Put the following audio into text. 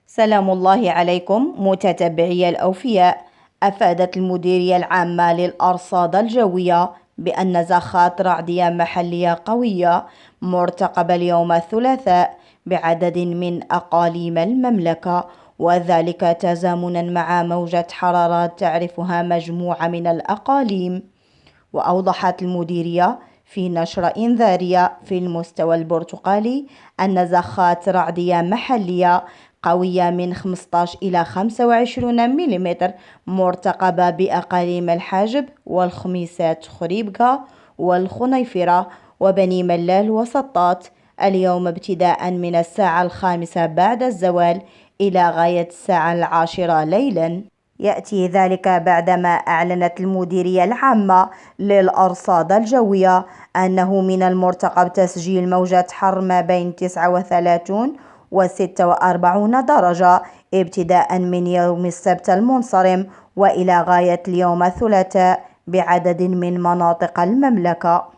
سلام الله عليكم متتبعي الأوفياء. أفادت المديرية العامة للأرصاد الجوية بأن زخات رعدية محلية قوية مرتقبة اليوم الثلاثاء بعدد من أقاليم المملكة، وذلك تزامنا مع موجة حرارات تعرفها مجموعة من الأقاليم. وأوضحت المديرية في نشرة إنذارية في المستوى البرتقالي أن زخات رعدية محلية قوية من 15 إلى 25 ملم مرتقبة بأقاليم الحاجب والخميسات خريبكا والخنيفرة وبني ملال وسطات اليوم ابتداء من الساعة 5 بعد الزوال إلى غاية الساعة 10 ليلا. يأتي ذلك بعدما أعلنت المديرية العامة للأرصاد الجوية أنه من المرتقب تسجيل موجة حر ما بين 39 و 46 درجة ابتداء من يوم السبت المنصرم وإلى غاية اليوم الثلاثاء بعدد من مناطق المملكة.